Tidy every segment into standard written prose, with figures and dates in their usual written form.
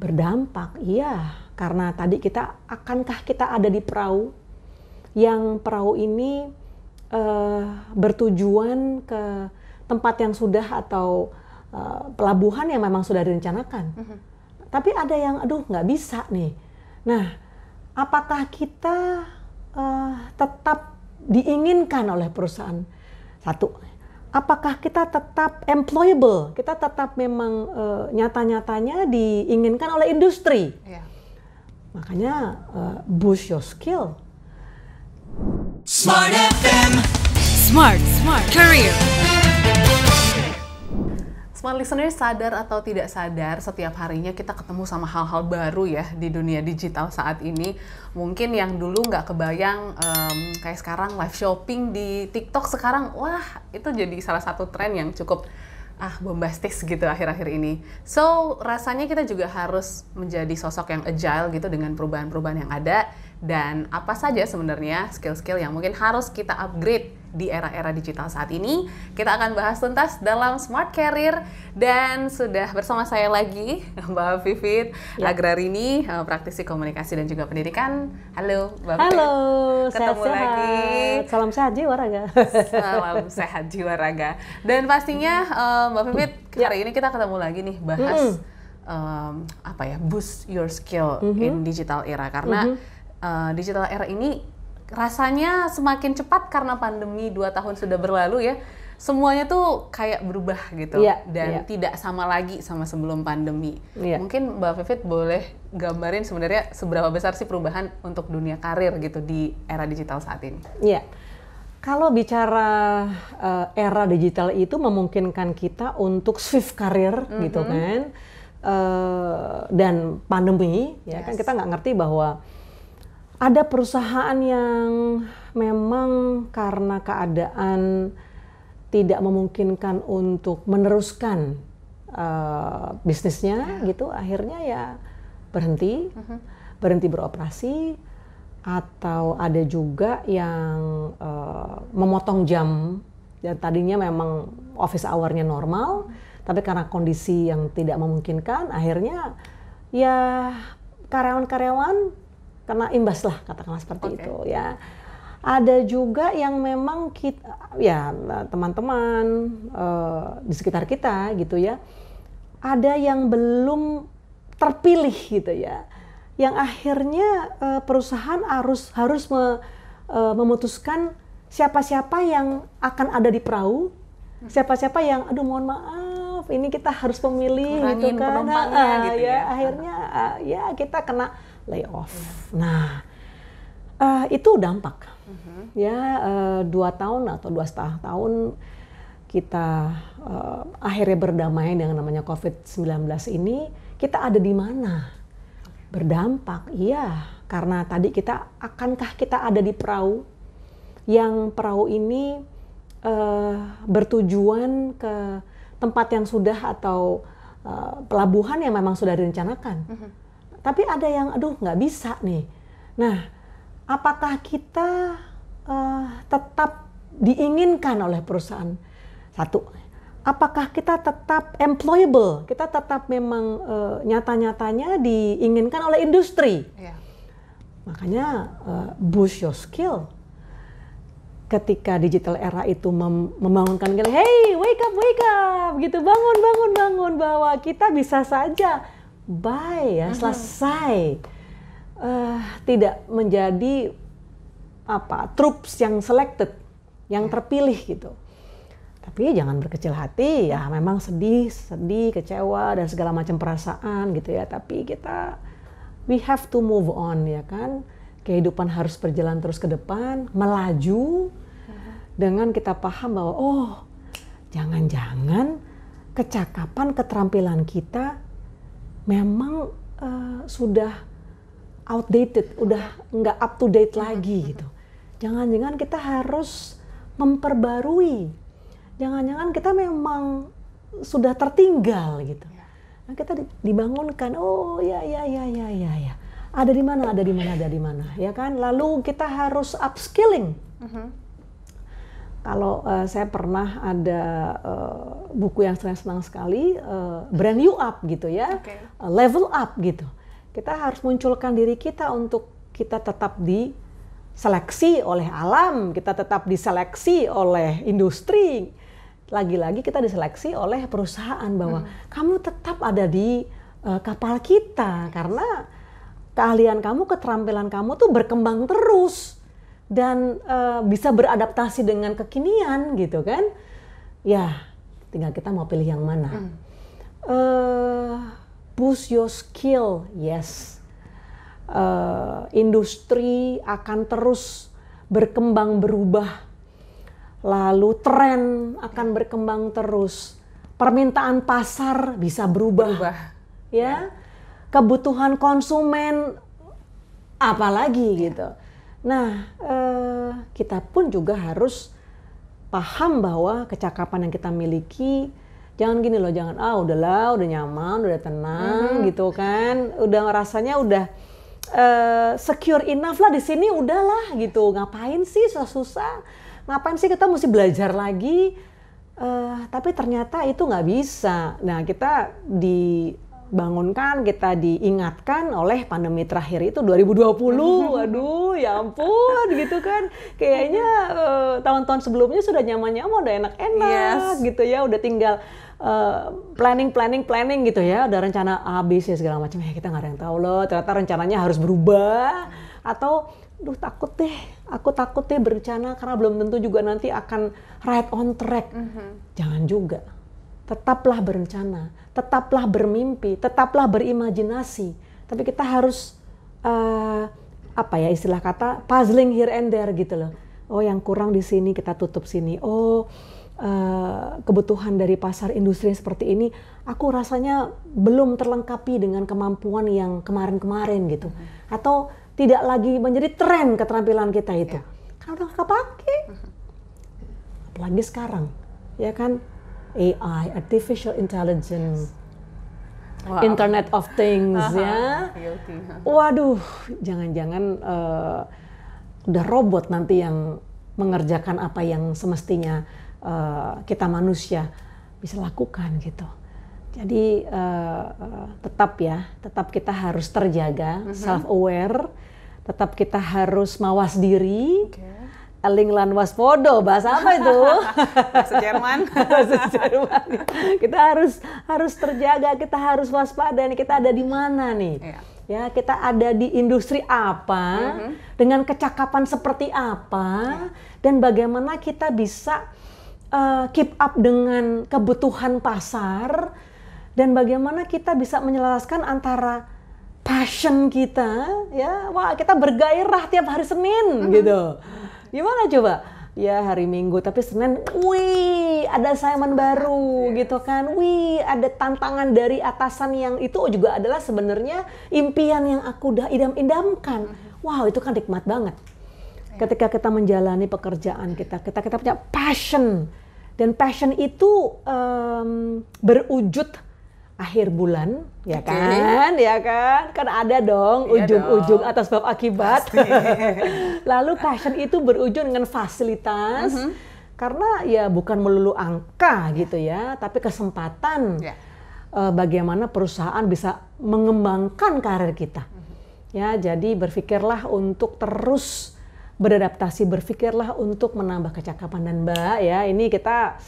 Berdampak, iya. Karena tadi akankah kita ada di perahu, yang perahu ini bertujuan ke tempat yang sudah atau pelabuhan yang memang sudah direncanakan. Tapi ada yang, aduh nggak bisa nih. Nah, apakah kita tetap diinginkan oleh perusahaan? Satu, apakah kita tetap employable? Kita tetap memang nyata-nyatanya diinginkan oleh industri. Yeah. Makanya boost your skill. Smart FM, Smart Career. Smart listeners, sadar atau tidak sadar, setiap harinya kita ketemu sama hal-hal baru ya di dunia digital saat ini. Mungkin yang dulu nggak kebayang, kayak sekarang live shopping di TikTok sekarang, wah itu jadi salah satu tren yang cukup bombastis gitu akhir-akhir ini. So, rasanya kita juga harus menjadi sosok yang agile gitu dengan perubahan-perubahan yang ada. Dan apa saja sebenarnya skill-skill yang mungkin harus kita upgrade di era-era digital saat ini. Kita akan bahas tuntas dalam Smart Career. Dan sudah bersama saya lagi Mbak Vivit Agrarini, praktisi komunikasi dan juga pendidikan. Halo Mbak Vivit. Halo, ketemu sehat-sehat. lagi. Salam sehat jiwa raga. Salam sehat jiwa raga. Dan pastinya Mbak Vivit, hari ini kita ketemu lagi nih bahas boost your skill in digital era. Karena digital era ini rasanya semakin cepat karena pandemi 2 tahun sudah berlalu ya. Semuanya tuh kayak berubah gitu dan tidak sama lagi sama sebelum pandemi. Mungkin Mbak Vivit boleh gambarin sebenarnya seberapa besar sih perubahan untuk dunia karir gitu di era digital saat ini? Iya. Kalau bicara era digital itu memungkinkan kita untuk shift karir gitu kan. Dan pandemi ya kan kita nggak ngerti bahwa ada perusahaan yang memang karena keadaan tidak memungkinkan untuk meneruskan bisnisnya gitu, akhirnya ya berhenti beroperasi, atau ada juga yang memotong jam. Ya, tadinya memang office hour-nya normal, tapi karena kondisi yang tidak memungkinkan, akhirnya ya karyawan-karyawan kena imbas lah, katakanlah seperti itu ya. Ada juga yang memang kita, ya teman-teman di sekitar kita gitu ya, ada yang belum terpilih gitu ya, yang akhirnya perusahaan harus memutuskan siapa-siapa yang akan ada di perahu, siapa-siapa yang, aduh mohon maaf, ini kita harus memilih gitu kan, gitu ya. Akhirnya ya kita kena layoff. Nah, itu dampak. Ya, 2 tahun atau 2,5 tahun kita akhirnya berdamai dengan namanya COVID-19 ini. Kita ada di mana? Berdampak, iya. Karena tadi akankah kita ada di perahu, yang perahu ini bertujuan ke tempat yang sudah atau pelabuhan yang memang sudah direncanakan. Tapi ada yang, aduh nggak bisa nih. Nah, apakah kita tetap diinginkan oleh perusahaan? Satu, apakah kita tetap employable? Kita tetap memang nyata-nyatanya diinginkan oleh industri. Makanya boost your skill. Ketika digital era itu membangunkan kita, hey wake up, gitu, bangun, bahwa kita bisa saja selesai, tidak menjadi troops yang selected, yang terpilih gitu. Tapi jangan berkecil hati, ya memang sedih, kecewa dan segala macam perasaan gitu ya. Tapi we have to move on ya kan. Kehidupan harus berjalan terus ke depan, melaju dengan kita paham bahwa jangan-jangan kecakapan, keterampilan kita memang sudah outdated, udah nggak up to date lagi gitu. Jangan-jangan kita harus memperbarui. Jangan-jangan kita memang sudah tertinggal gitu. Nah, kita dibangunkan, ya. Ada di mana, ya kan? Lalu kita harus upskilling. Kalau saya pernah ada buku yang saya senang sekali, Brand You Up gitu ya, Level Up gitu. Kita harus munculkan diri kita untuk kita tetap diseleksi oleh alam, kita tetap diseleksi oleh industri. Lagi-lagi kita diseleksi oleh perusahaan bahwa kamu tetap ada di kapal kita karena keahlian kamu, keterampilan kamu tuh berkembang terus. Dan bisa beradaptasi dengan kekinian gitu kan, ya tinggal kita mau pilih yang mana. Boost your skill, yes. Industri akan terus berkembang berubah, lalu tren akan berkembang terus, permintaan pasar bisa berubah. Ya, kebutuhan konsumen apalagi gitu. Nah, kita pun juga harus paham bahwa kecakapan yang kita miliki, jangan gini loh, jangan udahlah, udah nyaman, udah tenang gitu kan, udah rasanya udah secure enough lah di sini, udahlah gitu, ngapain sih susah-susah, ngapain sih kita mesti belajar lagi, tapi ternyata itu nggak bisa. Nah, kita dibangunkan, kita diingatkan oleh pandemi terakhir itu 2020. Waduh, ya ampun gitu kan. Kayaknya tahun-tahun sebelumnya sudah nyaman-nyaman, udah enak-enak gitu ya, udah tinggal planning gitu ya, udah rencana A, B, C segala macam. Ya kita nggak ada yang tahu loh, ternyata rencananya harus berubah atau aku takut deh berencana karena belum tentu juga nanti akan right on track. Jangan juga. Tetaplah berencana, tetaplah bermimpi, tetaplah berimajinasi. Tapi kita harus istilah kata puzzling here and there gitu loh. Oh, yang kurang di sini kita tutup sini. Oh, kebutuhan dari pasar industri seperti ini, aku rasanya belum terlengkapi dengan kemampuan yang kemarin-kemarin gitu. Atau tidak lagi menjadi tren keterampilan kita itu. Karena udah nggak kepake. Apalagi sekarang, ya kan? AI, artificial intelligence, Internet of Things, ya. Waduh, jangan-jangan udah robot nanti yang mengerjakan apa yang semestinya kita manusia bisa lakukan gitu. Jadi tetap kita harus terjaga, self-aware, tetap kita harus mawas diri. Eling lan waspodo, bahasa apa itu? Bahasa Jerman. Bahasa Jerman. Kita harus terjaga, kita harus waspada nih, kita ada di mana nih? Ya, kita ada di industri apa? Dengan kecakapan seperti apa? Dan bagaimana kita bisa keep up dengan kebutuhan pasar? Dan bagaimana kita bisa menyelaraskan antara passion kita, ya, wah kita bergairah tiap hari Senin gitu. Gimana coba? Ya hari Minggu, tapi Senin, wih ada assignment baru gitu kan. Wih ada tantangan dari atasan yang itu juga adalah sebenarnya impian yang aku udah idam-idamkan. Wow, itu kan nikmat banget. Ketika kita menjalani pekerjaan kita punya passion. Dan passion itu berwujud akhir bulan, ya kan, kan ada dong ujung-ujung atas bab akibat. Lalu passion itu berujung dengan fasilitas, karena ya bukan melulu angka gitu ya, tapi kesempatan bagaimana perusahaan bisa mengembangkan karir kita. Ya, jadi berpikirlah untuk terus beradaptasi, berpikirlah untuk menambah kecakapan. Dan Mbak, ya ini kita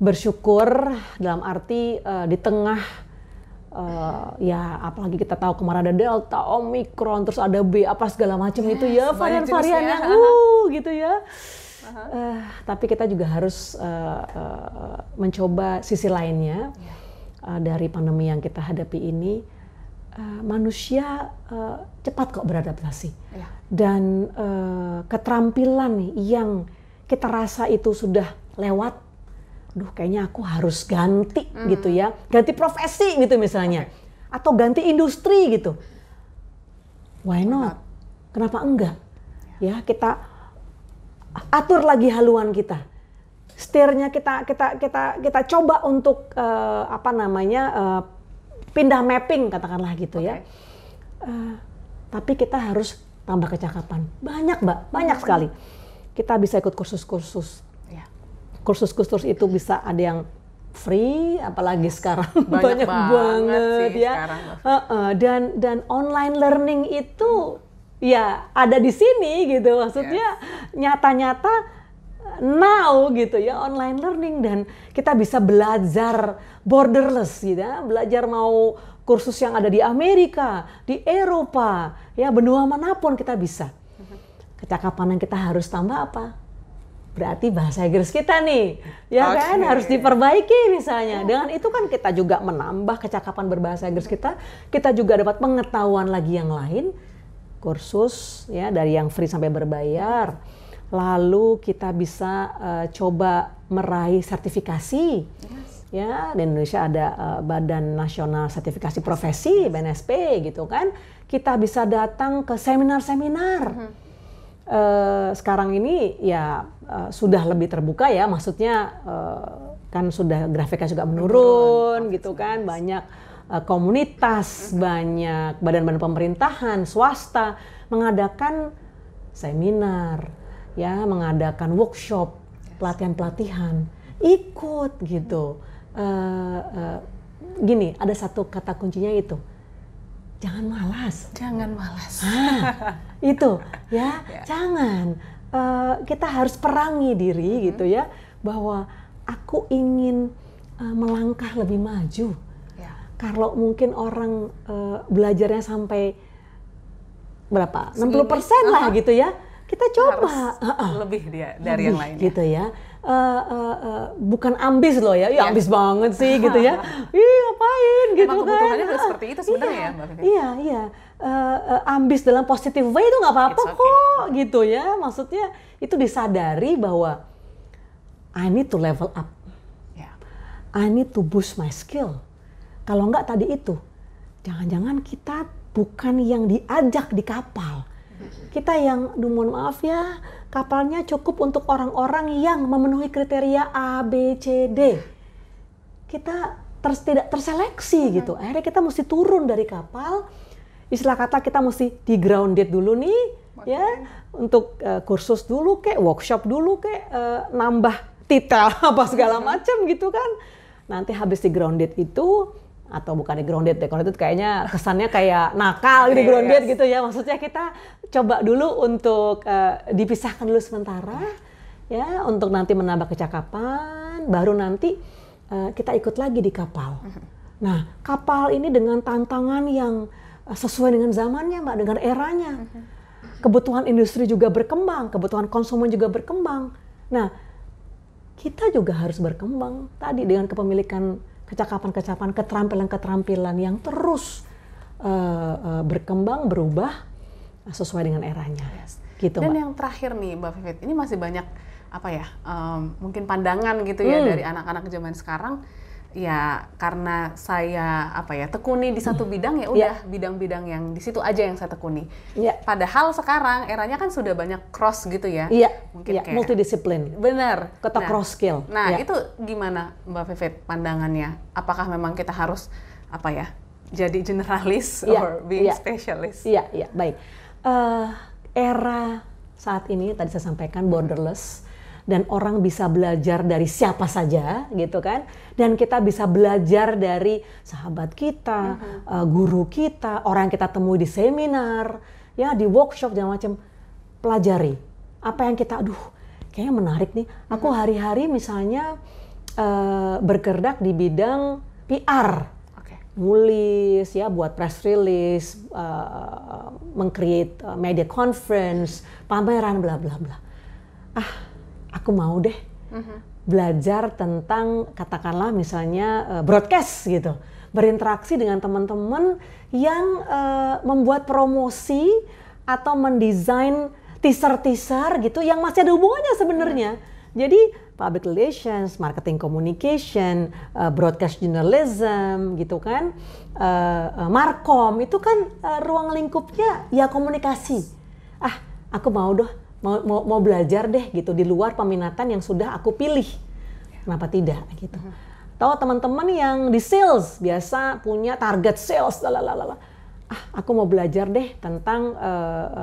bersyukur dalam arti di tengah ya apalagi kita tahu kemarin ada Delta, Omicron, terus ada B apa segala macam itu ya, varian-varian yang gitu ya. Tapi kita juga harus mencoba sisi lainnya dari pandemi yang kita hadapi ini. Manusia cepat kok beradaptasi dan keterampilan nih yang kita rasa itu sudah lewat, kayaknya aku harus ganti gitu ya, ganti profesi gitu misalnya, atau ganti industri gitu. Why not? Kenapa enggak? Ya kita atur lagi haluan kita, setirnya kita coba untuk pindah mapping katakanlah gitu ya. Tapi kita harus tambah kecakapan, banyak Mbak, banyak sekali. kita bisa ikut kursus-kursus. Ya. Kursus-kursus itu bisa ada yang free, apalagi sekarang Banyak banget sih ya. sekarang. Dan online learning itu ya ada di sini gitu, maksudnya nyata-nyata now gitu ya, online learning, dan kita bisa belajar borderless gitu ya, belajar mau kursus yang ada di Amerika, di Eropa, ya benua manapun kita bisa. Kecakapan yang kita harus tambah apa? Berarti bahasa Inggris kita nih, ya kan harus diperbaiki misalnya. Dengan itu kan kita juga menambah kecakapan berbahasa Inggris kita. Kita juga dapat pengetahuan lagi yang lain, kursus ya dari yang free sampai berbayar. Lalu kita bisa coba meraih sertifikasi. Ya, di Indonesia ada Badan Nasional Sertifikasi Profesi, BNSP gitu kan. Kita bisa datang ke seminar-seminar. Sekarang ini ya sudah lebih terbuka ya, maksudnya kan sudah grafiknya juga menurun gitu kan, banyak komunitas, banyak badan-badan pemerintahan, swasta mengadakan seminar, ya mengadakan workshop, pelatihan-pelatihan, ikut gitu. Gini, ada satu kata kuncinya itu, jangan malas. Jangan malas. Itu ya, jangan. Kita harus perangi diri gitu ya, bahwa aku ingin melangkah lebih maju. Kalau mungkin orang belajarnya sampai berapa? 60% lah gitu ya. Kita coba lebih dari yang lainnya. Gitu ya. Bukan ambis loh ya, ambis banget sih gitu ya. Ih ngapain gitu kan. Emang kebutuhannya harus seperti itu sebenarnya ya Mbak Vivi? Iya. Ambis dalam positive way itu nggak apa-apa kok gitu ya. Maksudnya itu disadari bahwa I need to level up. I need to boost my skill. Kalau nggak tadi itu, jangan-jangan kita bukan yang diajak di kapal. Kita yang, mohon maaf ya, kapalnya cukup untuk orang-orang yang memenuhi kriteria A, B, C, D. Kita tidak terseleksi gitu. Akhirnya kita mesti turun dari kapal. Istilah kata kita mesti di grounded dulu nih, ya, untuk kursus dulu kek, workshop dulu kek, nambah titel apa segala macam gitu kan. Nanti habis di grounded itu, atau bukan di grounded deh, kalau itu kayaknya kesannya kayak nakal gitu, grounded gitu ya. Maksudnya kita coba dulu untuk dipisahkan dulu sementara, ya, untuk nanti menambah kecakapan, baru nanti kita ikut lagi di kapal. Nah, kapal ini dengan tantangan yang sesuai dengan zamannya, Mbak, dengan eranya. Kebutuhan industri juga berkembang, kebutuhan konsumen juga berkembang. Nah, kita juga harus berkembang tadi dengan kepemilikan kecakapan-kecakapan, keterampilan-keterampilan yang terus berkembang, berubah sesuai dengan eranya. Gitu, Dan Mbak. yang terakhir nih Mbak Vivit, ini masih banyak apa ya, mungkin pandangan gitu ya dari anak-anak zaman sekarang. Ya karena saya tekuni di satu bidang, ya udah bidang-bidang yang di situ aja yang saya tekuni. Padahal sekarang eranya kan sudah banyak cross gitu ya. Mungkin kayak multidisiplin. Bener. Atau cross skill. Nah, itu gimana Mbak Vivit pandangannya? Apakah memang kita harus jadi generalis or being specialist? Iya, baik. Era saat ini tadi saya sampaikan borderless. Dan orang bisa belajar dari siapa saja gitu kan, dan kita bisa belajar dari sahabat kita, guru kita, orang yang kita temui di seminar, ya di workshop dan macam. Pelajari apa yang kita, kayaknya menarik nih. Aku hari-hari misalnya bergerak di bidang PR, nulis ya, buat press release, meng-create media conference, pameran, bla bla bla. Aku mau deh belajar tentang, katakanlah misalnya broadcast gitu, berinteraksi dengan teman-teman yang membuat promosi atau mendesain teaser-teaser gitu yang masih ada hubungannya sebenarnya. Jadi public relations, marketing communication, broadcast journalism gitu kan, markom itu kan ruang lingkupnya ya komunikasi. Aku mau belajar deh gitu di luar peminatan yang sudah aku pilih. Kenapa tidak gitu. Tahu teman-teman yang di sales biasa punya target sales, aku mau belajar deh tentang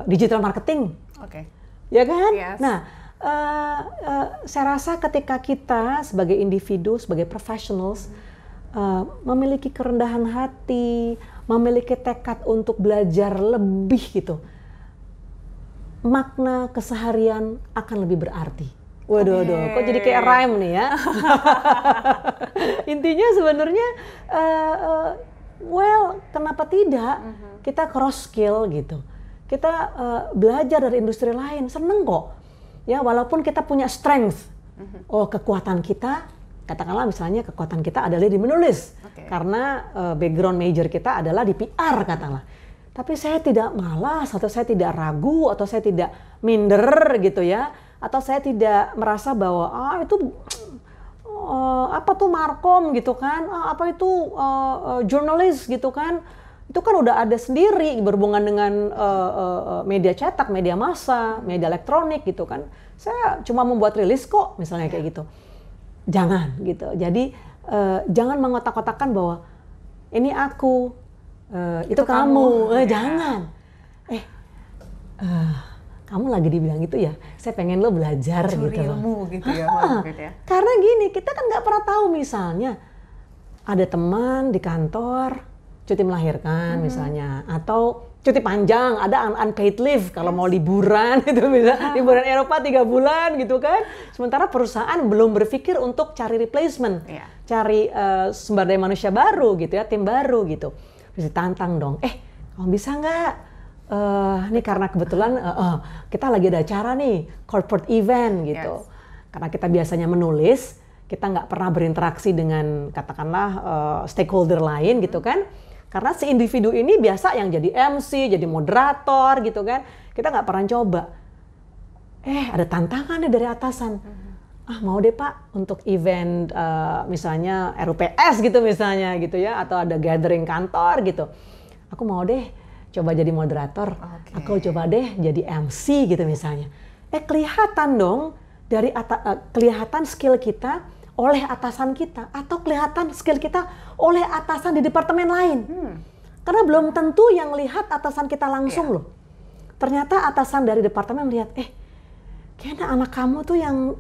digital marketing. Ya kan? Nah, saya rasa ketika kita sebagai individu, sebagai professionals memiliki kerendahan hati, memiliki tekad untuk belajar lebih gitu, makna keseharian akan lebih berarti. Waduh, kok jadi kayak rhyme nih ya. Intinya sebenarnya, kenapa tidak kita cross skill gitu. Kita belajar dari industri lain, seneng kok. Ya, walaupun kita punya strength. Kekuatan kita, katakanlah misalnya kekuatan kita adalah di menulis. Karena background major kita adalah di PR katakanlah. Tapi saya tidak malas, atau saya tidak ragu, atau saya tidak minder gitu ya. Atau saya tidak merasa bahwa itu apa tuh markom gitu kan, apa itu jurnalis gitu kan. Itu kan udah ada sendiri berhubungan dengan media cetak, media massa, media elektronik gitu kan. Saya cuma membuat rilis kok, misalnya kayak gitu. Jangan gitu. Jadi jangan mengotak-kotakan bahwa ini aku, itu kamu. Jangan. Kamu lagi dibilang gitu ya, saya pengen lo belajar curi gitu ilmu gitu ya. Karena gini, kita kan nggak pernah tahu misalnya ada teman di kantor cuti melahirkan misalnya, atau cuti panjang, ada unpaid leave kalau mau liburan itu bisa liburan Eropa 3 bulan gitu kan. Sementara perusahaan belum berpikir untuk cari replacement, cari sumber daya manusia baru gitu ya, tim baru gitu. Terus ditantang dong, kamu bisa nggak? Ini karena kebetulan kita lagi ada acara nih, corporate event gitu. Karena kita biasanya menulis, kita nggak pernah berinteraksi dengan katakanlah stakeholder lain gitu kan. Karena si individu ini biasa yang jadi MC, jadi moderator gitu kan. Kita nggak pernah coba. Ada tantangan nih dari atasan. Mau deh Pak untuk event misalnya RUPS gitu misalnya gitu ya. Atau ada gathering kantor gitu. Aku mau deh coba jadi moderator. Aku coba deh jadi MC gitu misalnya. Kelihatan dong dari kelihatan skill kita oleh atasan kita, atau kelihatan skill kita oleh atasan di departemen lain. Karena belum tentu yang lihat atasan kita langsung loh. Ternyata atasan dari departemen lihat, kayaknya anak kamu tuh yang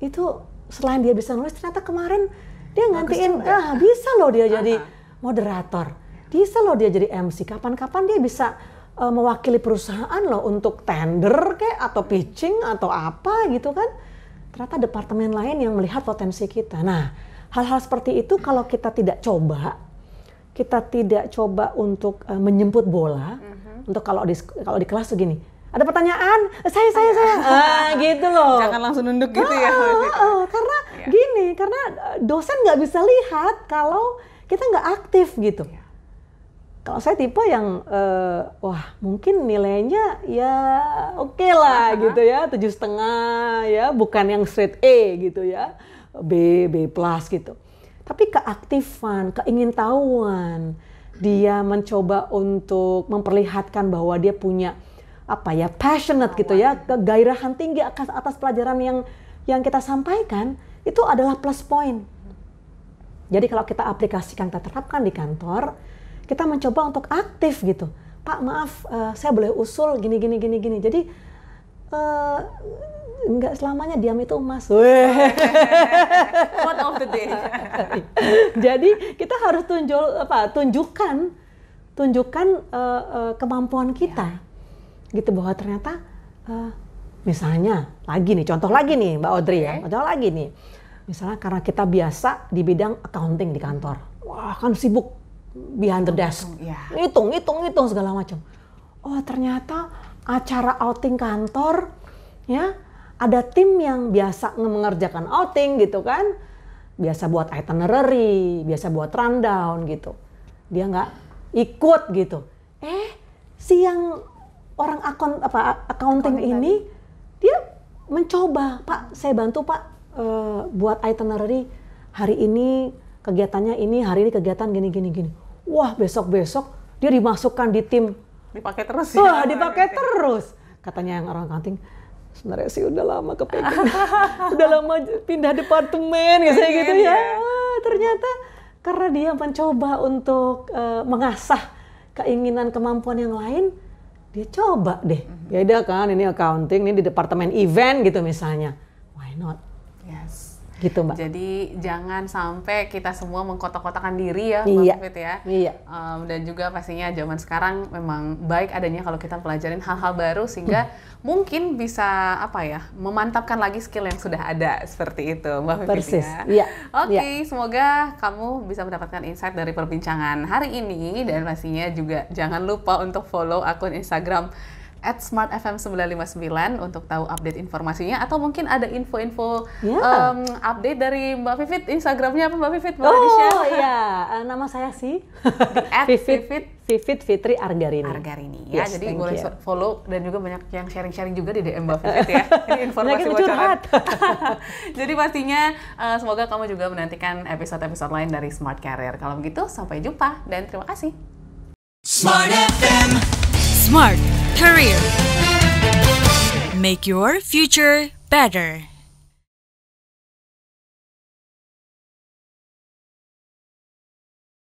itu selain dia bisa nulis, ternyata kemarin dia ngantiin, bisa loh dia jadi moderator, bisa loh dia jadi MC. Kapan-kapan dia bisa mewakili perusahaan loh untuk tender kayak atau pitching atau apa gitu kan. Ternyata departemen lain yang melihat potensi kita. Nah, hal-hal seperti itu kalau kita tidak coba untuk menjemput bola, untuk kalau di kelas tuh gini, ada pertanyaan, saya, gitu loh. Jangan langsung nunduk gitu ya. Karena gini, karena dosen nggak bisa lihat kalau kita nggak aktif gitu. Kalau saya tipe yang, mungkin nilainya ya oke lah gitu ya, 7,5 ya, bukan yang straight A gitu ya, B plus gitu. Tapi keaktifan, keingintahuan, dia mencoba untuk memperlihatkan bahwa dia punya passionate gitu ya, kegairahan tinggi atas pelajaran yang kita sampaikan, itu adalah plus point. Jadi kalau kita aplikasikan, kita terapkan di kantor, kita mencoba untuk aktif gitu. Pak, maaf, saya boleh usul gini. Jadi nggak selamanya diam itu emas. Quote of the day. Jadi kita harus tunjukkan kemampuan kita, gitu, bahwa ternyata misalnya contoh lagi nih Mbak Audrey ya, contoh lagi nih. Misalnya karena kita biasa di bidang accounting di kantor, kan sibuk behind the desk, hitung segala macam. Ternyata acara outing kantor, ya ada tim yang biasa mengerjakan outing gitu kan, biasa buat itinerary, biasa buat rundown gitu. Dia nggak ikut gitu. Si yang orang accounting ini dia mencoba, Pak, saya bantu Pak buat itinerary hari ini kegiatannya ini, hari ini kegiatan gini. Wah, besok dia dimasukkan di tim. Dipakai terus ya? Dipakai terus. Katanya yang orang accounting, sebenarnya sih udah lama kepegang. Udah lama pindah departemen, kayak gitu ya. Ternyata karena dia mencoba untuk mengasah keinginan, kemampuan yang lain, dia coba deh. Beda kan, ini accounting, ini di departemen event gitu misalnya. Why not? Yes. Gitu Mbak. Jadi jangan sampai kita semua mengkotak-kotakan diri ya, Iya. Mbak Vivit ya. Iya. Dan juga pastinya zaman sekarang memang baik adanya kalau kita pelajarin hal-hal baru sehingga mungkin bisa apa ya, memantapkan lagi skill yang sudah ada seperti itu, Mbak Vivit Persis. ya. Iya. Oke, Iya. semoga kamu bisa mendapatkan insight dari perbincangan hari ini dan pastinya juga jangan lupa untuk follow akun Instagram @smartfm959 untuk tahu update informasinya atau mungkin ada info-info update dari Mbak Vivit. Instagramnya apa Mbak Vivit? Boleh di-share? Oh iya, nama saya sih Di Vivit Fitri Argarini. Argarini ya, Yes, jadi thank boleh you. follow dan juga banyak yang sharing-sharing juga di DM Mbak Vivit ya. Ini informasi Banyak yang bocoran. curhat. Jadi pastinya semoga kamu juga menantikan episode-episode lain dari Smart Career. Kalau begitu sampai jumpa dan terima kasih. Smart FM. Smart Career. Make your future better.